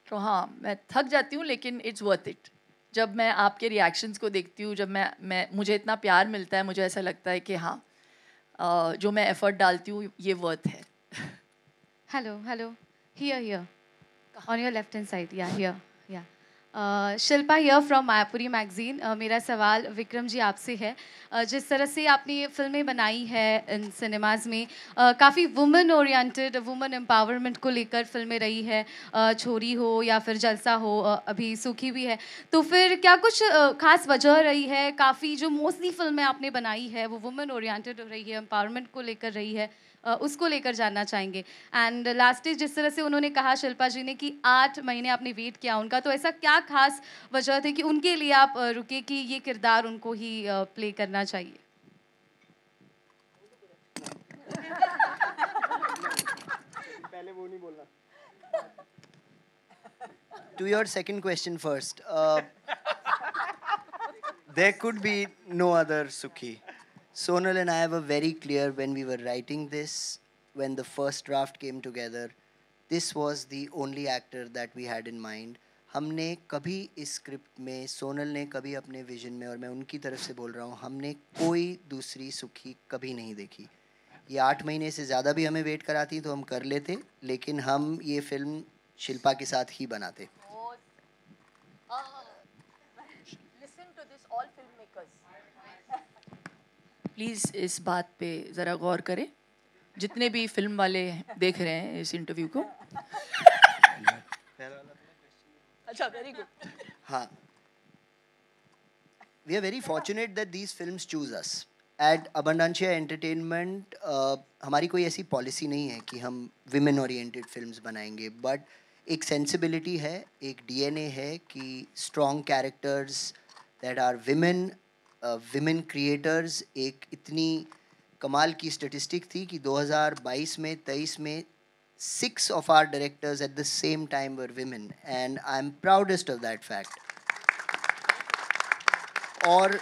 B: तो हाँ, मैं थक जाती हूँ लेकिन इट्स वर्थ इट. जब मैं आपके रिएक्शंस को देखती हूँ, जब मैं मुझे इतना प्यार मिलता है, मुझे ऐसा लगता है कि हाँ, जो मैं एफर्ट डालती हूँ ये वर्थ है.
M: Hello. Here. On your left hand side. Yeah, here. Yeah. Shilpa here from Mayapuri magazine. मेरा सवाल विक्रम जी आपसे है. जिस तरह से आपने ये फिल्में बनाई है इन सिनेमाज में, काफ़ी वुमेन ओरिएंटेड, वुमेन एम्पावरमेंट को लेकर फिल्में रही है, छोरी हो या फिर जलसा हो, अभी सूखी भी है. तो फिर क्या कुछ खास वजह रही है? काफ़ी जो मोस्टली फिल्में आपने बनाई है वो वुमेन ओरिएंटेड रही है, एम्पावरमेंट को लेकर रही है, उसको लेकर जानना चाहेंगे. एंड लास्ट जिस तरह से उन्होंने कहा शिल्पा जी ने कि 8 महीने आपने वेट किया उनका, तो ऐसा क्या खास वजह थी कि उनके लिए आप रुके कि ये किरदार उनको ही प्ले करना चाहिए?
G: पहले वो नहीं बोलना. To your second question first, there could be no other Sukhi. Sonal and I were very clear when we were writing this, when the first draft came together, this was the only actor that we had in mind. हमने कभी इस स्क्रिप्ट में, सोनल ने कभी अपने विजन में, और मैं उनकी तरफ से बोल रहा हूँ, हमने कोई दूसरी सुखी कभी नहीं देखी. ये 8 महीने से ज़्यादा भी हमें वेट कराती तो हम कर लेते, लेकिन हम ये फिल्म शिल्पा के साथ ही बनाते.
B: प्लीज़ इस बात पे ज़रा गौर करें, जितने भी फिल्म वाले देख रहे हैं इस इंटरव्यू को. अच्छा, वेरी गुड.
G: हाँ, we are very fortunate that these films choose us. At Abundancia Entertainment हमारी कोई ऐसी पॉलिसी नहीं है कि हम women oriented films बनाएंगे, but एक sensibility है, एक DNA है कि strong characters that are women creators. एक इतनी कमाल की स्टेटिस्टिक थी कि 2022 में 23 में 6 of our directors at the same time were women, and I'm proudest of that fact. और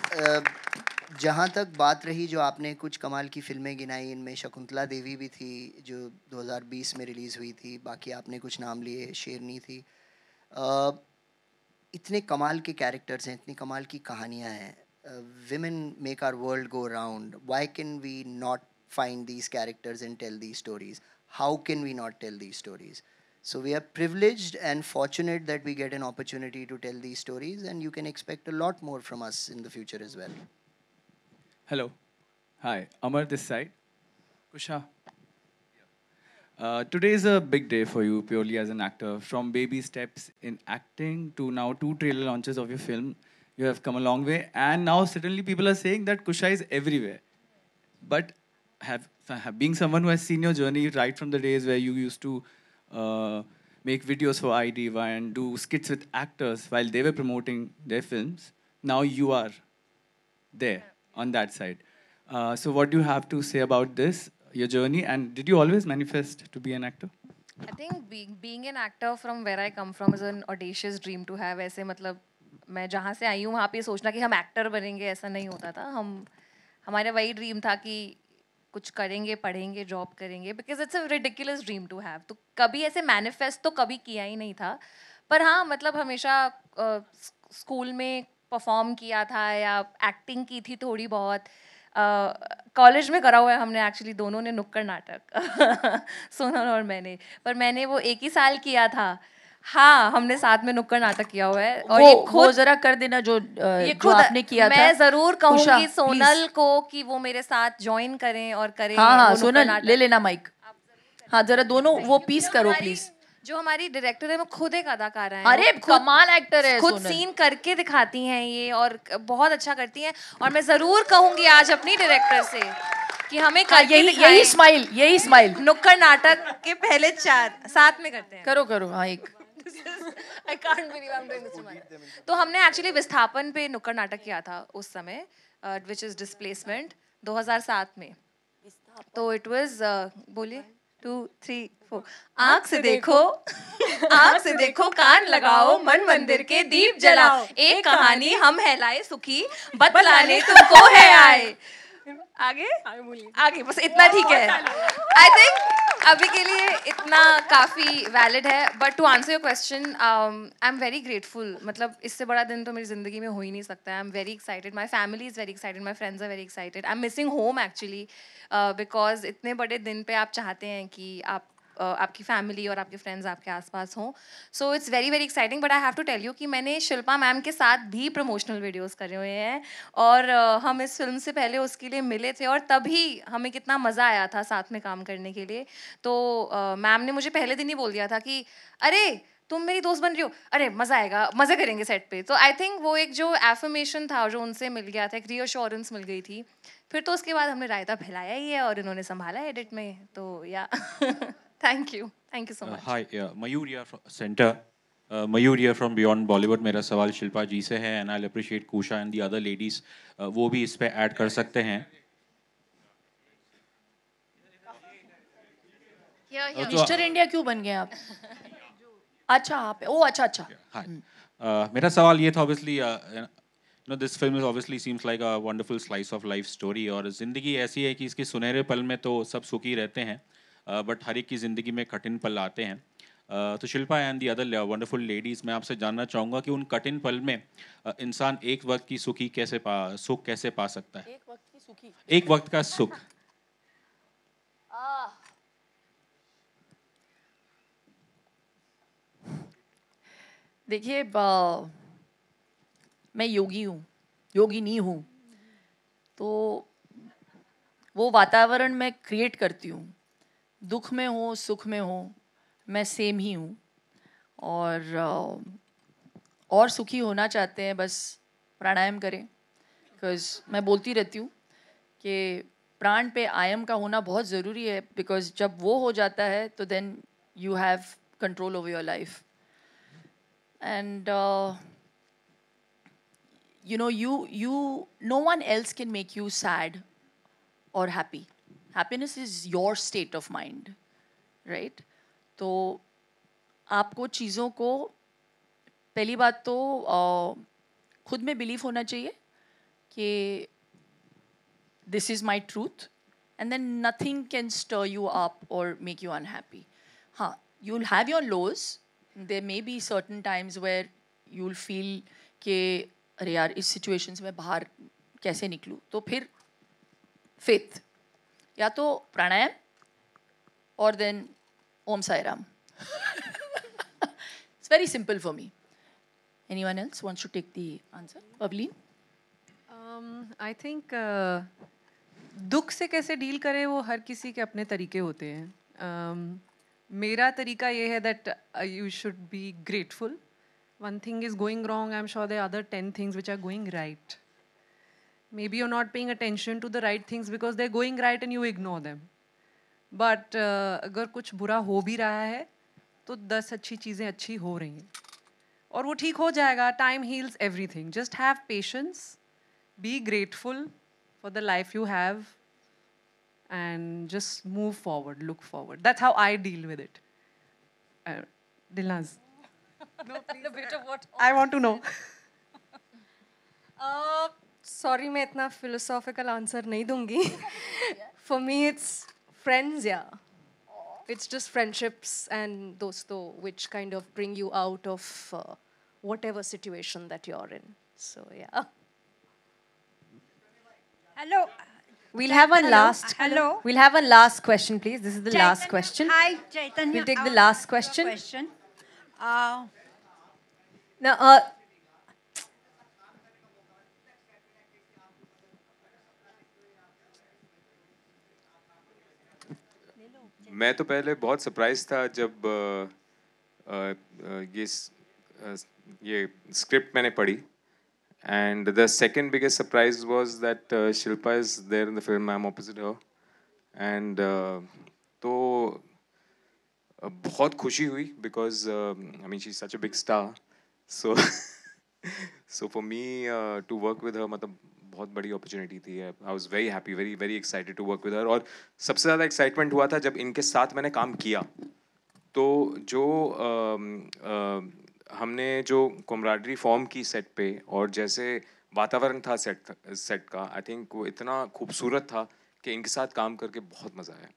G: जहाँ तक बात रही, जो आपने कुछ कमाल की फिल्में गिनाई, इनमें शकुंतला देवी भी थी जो 2020 में रिलीज़ हुई थी, बाकी आपने कुछ नाम लिए, शेरनी थी. इतने कमाल के कैरेक्टर्स हैं, इतनी कमाल की कहानियाँ हैं. Women make our world go round. Why can we not find these characters and tell these stories? How can we not tell these stories? So we are privileged and fortunate that we get an opportunity to tell these stories, and you can expect a lot more from us in the future as well.
N: Hello. Hi, Amar this side. Kusha. Today is a big day for you purely as an actor. From baby steps in acting to now 2 trailer launches of your film, you have come a long way, and now suddenly people are saying that Kusha is everywhere. But being someone who has seen your journey right from the days where you used to make videos for iDiva and do skits with actors while they were promoting their films, now you are there on that side. So what do you have to say about this, your journey, and did you always manifest to be an actor?
A: I think being an actor from where I come from is an audacious dream to have. ऐसे मतलब मैं जहाँ से आई हूँ वहाँ पे सोचना कि हम एक्टर बनेंगे ऐसा नहीं होता था. हमारा वही ड्रीम था कि कुछ करेंगे, पढ़ेंगे, जॉब करेंगे, because it's a ridiculous dream to have. तो कभी ऐसे मैनिफेस्ट तो कभी किया ही नहीं था. पर हाँ, मतलब हमेशा स्कूल में परफॉर्म किया था या एक्टिंग की थी थोड़ी बहुत. कॉलेज में करा हुआ है हमने एक्चुअली, दोनों ने नुक्कड़ नाटक सोनल और मैंने. पर मैंने वो 1 ही साल किया था. हाँ, हमने साथ में नुक्कड़ नाटक किया हुआ है. और ये खुद
B: जरा कर देना जो आपने किया था.
A: मैं जरूर कहूँगी सोनल को कि वो मेरे साथ ज्वाइन करें और करें.
B: हाँ, सोनल ले लेना माइक. हाँ, जरा दोनों वो पीस करो प्लीज.
A: जो हमारी डायरेक्टर है वो खुद एक अदाकारा है.
B: अरे कमाल एक्टर है.
A: खुद सीन करके दिखाती हैं ये, और बहुत अच्छा करती हैं. और मैं जरूर कहूँगी आज अपनी डायरेक्टर से कि हमें
B: यही स्माइल
A: नुक्कड़ नाटक के पहले 4 साथ में करते हैं.
B: करो. हाँ, एक
A: I can't believe I'm doing this to myself. तो हमने एक्चुअली विस्थापन पे नुक्कड़ नाटक किया था उस समय, which is displacement 2007 में. तो it was बोलिए 2 3 4. आँख से देखो आँख से देखो, कान लगाओ, मन मंदिर के दीप जलाओ, एक कहानी हम है लाए सुखी, बतलाने तुमको है आए. आगे आगे बस इतना ठीक है. आई थिंक अभी के लिए इतना काफ़ी वैलिड है. But to answer your question, I am very grateful. मतलब इससे बड़ा दिन तो मेरी ज़िंदगी में हो ही नहीं सकता. I am very excited. My family is very excited. My friends are very excited. I am missing home actually, because इतने बड़े दिन पे आप चाहते हैं कि आपकी फैमिली और आपके फ्रेंड्स आपके आसपास हों. So it's very very exciting. But I have to tell you कि मैंने शिल्पा मैम के साथ भी प्रमोशनल वीडियोस करे हुए हैं, और हम इस फिल्म से पहले उसके लिए मिले थे, और तभी हमें कितना मज़ा आया था साथ में काम करने के लिए. तो मैम ने मुझे पहले दिन ही बोल दिया था कि अरे तुम मेरी दोस्त बन रही हो, अरे मज़ा आएगा, मज़े करेंगे सेट पे. तो आई थिंक वो एक जो एफर्मेशन था जो उनसे मिल गया था, एक रीअश्योरेंस मिल गई थी. फिर तो उसके बाद हमने रायता फैलाया ही है और इन्होंने संभाला एडिट में. तो या Thank you so much.
O: Hi, Mayur here from Center. Mayur here from Beyond Bollywood. मेरा सवाल शिल्पा जी से है, and I'll appreciate Kusha and the other ladies. वो भी इस पे ऐड कर सकते हैं.
B: मिस्टर इंडिया क्यों बन गए आप? अच्छा आप, ओ अच्छा.
O: Hi. मेरा सवाल ये था, obviously, you know, this film is obviously seems like a wonderful slice of life story. और जिंदगी ऐसी है कि इसके सुनहरे पल में तो सब सुखी रहते हैं, बट हर एक की ज़िंदगी में कठिन पल आते हैं. तो Shilpa and the other wonderful ladies, मैं आपसे जानना चाहूँगा कि उन कठिन पल में इंसान एक वक्त की सुख कैसे पा सकता है? एक वक्त का सुख.
B: देखिए, मैं योगिनी हूँ, तो वो वातावरण मैं क्रिएट करती हूँ. दुख में हो सुख में हो मैं सेम ही हूँ. और सुखी होना चाहते हैं बस प्राणायाम करें. बिकॉज मैं बोलती रहती हूँ कि प्राण पे आयम का होना बहुत ज़रूरी है, बिकॉज जब वो हो जाता है तो then you have control over your life. And you know, no one else can make you sad or happy. Happiness is your state of mind, right? तो आपको चीज़ों को, पहली बात तो खुद में बिलीव होना चाहिए कि this is my truth, and then nothing can stir you up or make you unhappy. हाँ, you'll have your lows. There may be certain times where you'll feel कि अरे यार इस सिचुएशन से मैं बाहर कैसे निकलूँ. तो फिर फेथ, या तो प्राणायाम, और then Om Sai Ram. It's very simple for me. Anyone else wants to take the answer? Pavleen.
E: I think दुख से कैसे डील करें वो हर किसी के अपने तरीके होते हैं. मेरा तरीका ये है that you should be grateful. One thing is going wrong, I'm sure there are other 10 things which are going right. Maybe you're not paying attention to the right things because they're going right and you ignore them. But अगर कुछ बुरा हो भी रहा है तो 10 अच्छी चीज़ें अच्छी हो रही हैं और वो ठीक हो जाएगा. Time heals everything. Just have patience, be grateful for the life you have, and just move forward, look forward. That's how I deal with it. Dilnaz.
D: No, please. A bit of what?
E: I want to know.
D: Sorry, मैं इतना philosophical answer नहीं दूँगी. For me, it's friends, yeah. It's just friendships and dosto which kind of bring you out of whatever situation that you're in. So yeah.
I: Hello.
A: We'll have one last.
I: Hello.
A: We'll have one last question, please. This is the last question.
I: Hi, Chaitanya.
A: We'll take the last question. Now,
F: मैं तो पहले बहुत सरप्राइज था जब ये स्क्रिप्ट मैंने पढ़ी. And the second biggest surprise was that Shilpa is there in the film. I am opposite her. And तो बहुत खुशी हुई because I mean she is such a big star. So for me to work with her मतलब बहुत बड़ी अपॉर्चुनिटी थी. I was very happy, very very excited to work with her. और सबसे ज़्यादा एक्साइटमेंट हुआ था जब इनके साथ मैंने काम किया. तो जो हमने जो कमराडरी फॉर्म की सेट पे और जैसे वातावरण था सेट का, आई थिंक वो इतना खूबसूरत था कि इनके साथ काम करके बहुत मज़ा आया.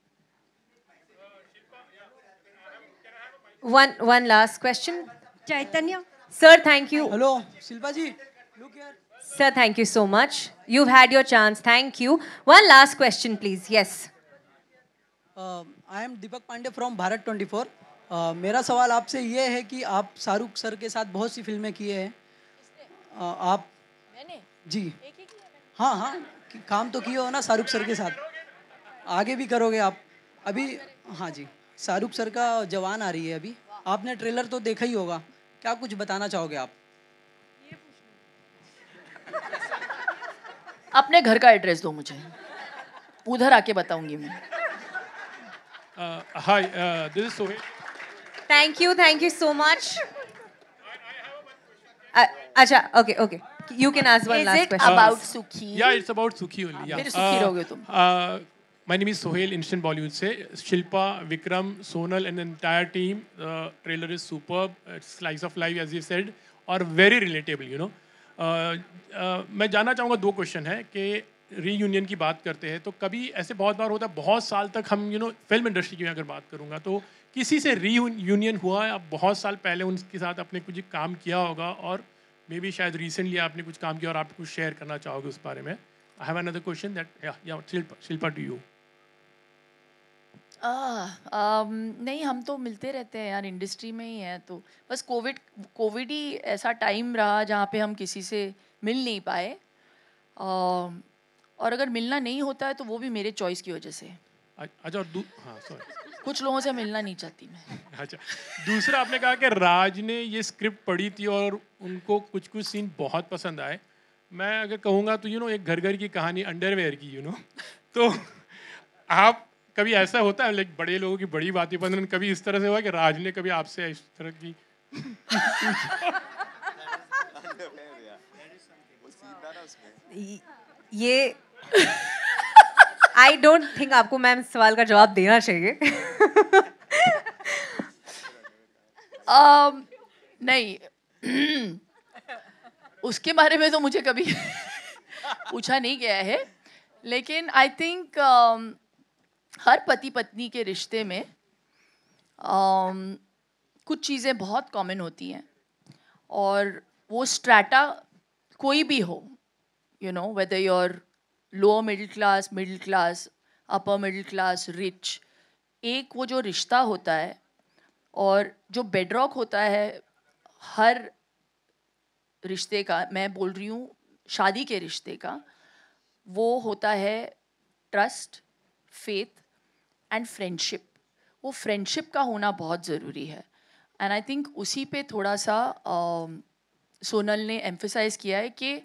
A: One last question.
I: Chaitanya.
A: Sir, thank you.
P: Hello, Shilpa ji. Look here.
A: Sir, thank you so much. You've had your chance. Thank you. One last question, please. Yes.
P: I am Deepak Pandey from Bharat 24. मेरा सवाल आपसे ये है कि आप शाहरुख सर के साथ बहुत सी फिल्में किए हैं. आप
B: मैंने
P: जी हाँ हाँ काम तो किए हो ना शाहरुख सर के साथ, आगे भी करोगे आप. अभी हाँ जी, शाहरुख सर का जवान आ रही है अभी, आपने ट्रेलर तो देखा ही होगा, क्या कुछ बताना चाहोगे आप?
B: अपने घर का एड्रेस दो मुझे, उधर आके बताऊंगी मैं.
Q: Hi, this is Sohail.
A: Thank you so much. Acha, okay. You can ask one last question.
B: Is it about Sukhi?
Q: Yeah, it's about Sukhi only. Yeah.
B: फिर सुखी रहोगे तुम.
Q: My name is Sohail, Instant Bollywood से. Shilpa, Vikram, Sonal and the entire team. The trailer is superb. It's slice of life as you said, और very relatable, you know. मैं जानना चाहूँगा, 2 क्वेश्चन है कि रीयूनियन की बात करते हैं तो कभी ऐसे बहुत बार होता है, बहुत साल तक हम फिल्म इंडस्ट्री की अगर बात करूँगा तो किसी से रीयूनियन हुआ है, आप बहुत साल पहले उनके साथ आपने कुछ काम किया होगा और मे बी शायद रिसेंटली आपने कुछ काम किया और आप कुछ शेयर करना चाहोगे उस बारे में. I have another question that Shilpa to you.
B: नहीं, हम तो मिलते रहते हैं यार, इंडस्ट्री में ही है. तो बस कोविड ही ऐसा टाइम रहा जहाँ पे हम किसी से मिल नहीं पाए, और अगर मिलना नहीं होता है तो वो भी मेरे चॉइस की वजह से.
Q: अच्छा, हाँ सॉरी,
B: कुछ लोगों से मिलना नहीं चाहती मैं.
Q: अच्छा, दूसरा आपने कहा कि राज ने ये स्क्रिप्ट पढ़ी थी और उनको कुछ सीन बहुत पसंद आए. मैं अगर कहूँगा तो एक घर की कहानी अंडरवेयर की तो आप कभी ऐसा होता है लाइक बड़े लोगों की बड़ी बातें पसंद, कभी इस तरह से हुआ कि राज ने कभी आपसे इस तरह की
A: ये आई डोंट थिंक आपको मैम सवाल का जवाब देना चाहिए.
B: नहीं उसके बारे में तो मुझे कभी पूछा नहीं गया है, लेकिन आई थिंक हर पति पत्नी के रिश्ते में कुछ चीज़ें बहुत कॉमन होती हैं और वो स्ट्रैटा कोई भी हो, whether you're lower middle class, upper middle class, rich, एक वो जो रिश्ता होता है और जो बेडरॉक होता है हर रिश्ते का, मैं बोल रही हूँ शादी के रिश्ते का, वो होता है ट्रस्ट, फेथ एंड फ्रेंडशिप. वो फ्रेंडशिप का होना बहुत ज़रूरी है. एंड आई थिंक उसी पे थोड़ा सा सोनल ने एम्फसाइज़ किया है कि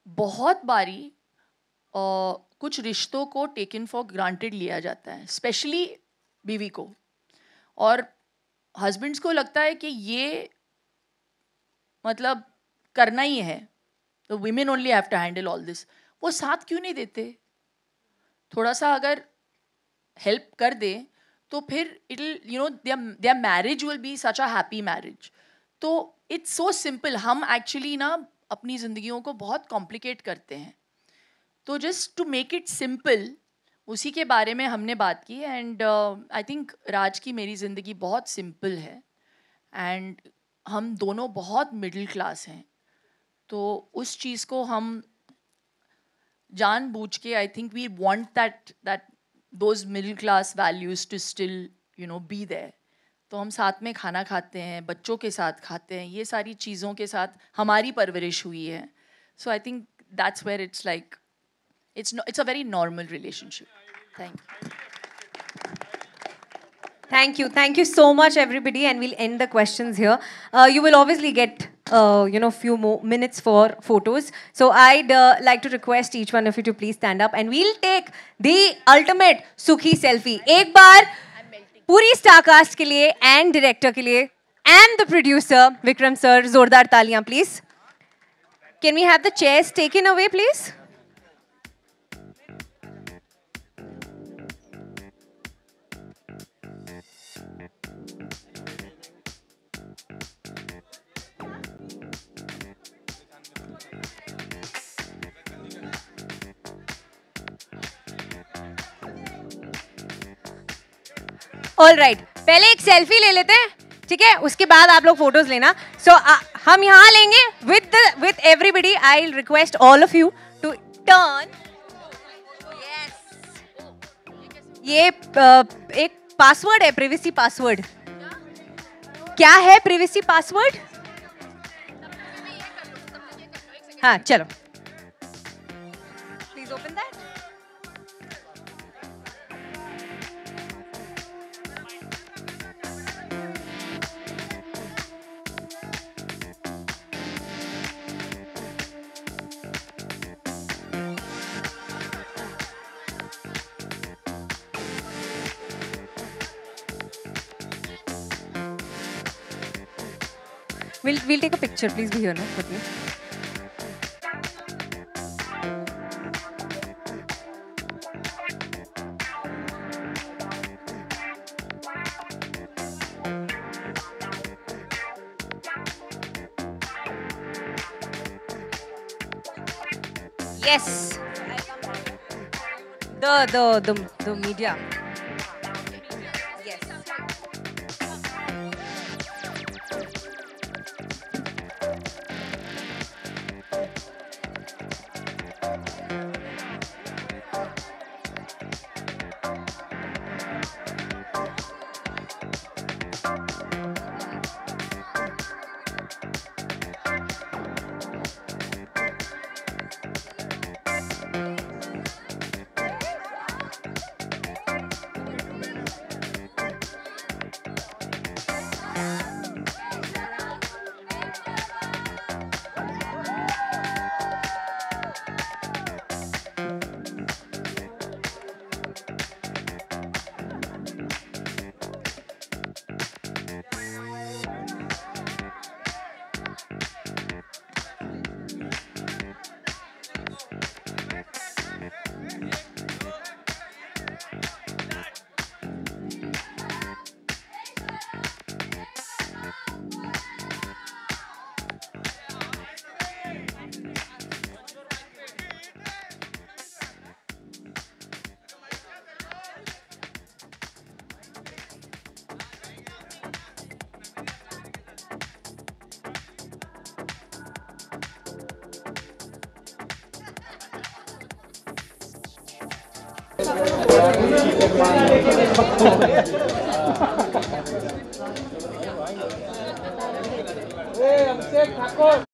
B: बहुत बारी कुछ रिश्तों को टेकन फॉर ग्रांटेड लिया जाता है, स्पेशली बीवी को, और हस्बैंड्स को लगता है कि ये मतलब करना ही है, तो women only have to handle all this. वो साथ क्यों नहीं देते? थोड़ा सा अगर हेल्प कर दे तो फिर it their marriage will be such a happy marriage. तो इट्स सो सिंपल. हम एक्चुअली ना अपनी ज़िंदगियों को बहुत कॉम्प्लिकेट करते हैं, तो just to make it simple उसी के बारे में हमने बात की. एंड आई थिंक राज की मेरी ज़िंदगी बहुत सिंपल है एंड हम दोनों बहुत मिडिल क्लास हैं, तो उस चीज़ को हम जानबूझ के I think we want that those middle class values to still be there. तो हम साथ में खाना खाते हैं, बच्चों के साथ खाते हैं, ये सारी चीज़ों के साथ हमारी परवरिश हुई है. So I think that's where it's like it's a very normal relationship.
A: Thank you so much everybody, and we'll end the questions here. You will obviously get few more minutes for photos, so I'd like to request each one of you to please stand up and we'll take the ultimate Sukhi selfie. एक बार पूरी स्टार कास्ट के लिए एंड डायरेक्टर के लिए and the producer Vikram sir, जोरदार तालियां please. Can we have the chairs taken away please? All right, पहले एक सेल्फी ले लेते हैं, ठीक है, उसके बाद आप लोग फोटोज लेना. सो हम यहाँ लेंगे with everybody. I request all of you to turn. ये एक पासवर्ड है, प्रिवेसी पासवर्ड. क्या है प्रिवेसी पासवर्ड? हाँ चलो, please open that. We'll take a picture. Please be here now with me. Yes. The media. Yes.
R: Hey, I'm sick, Thakur.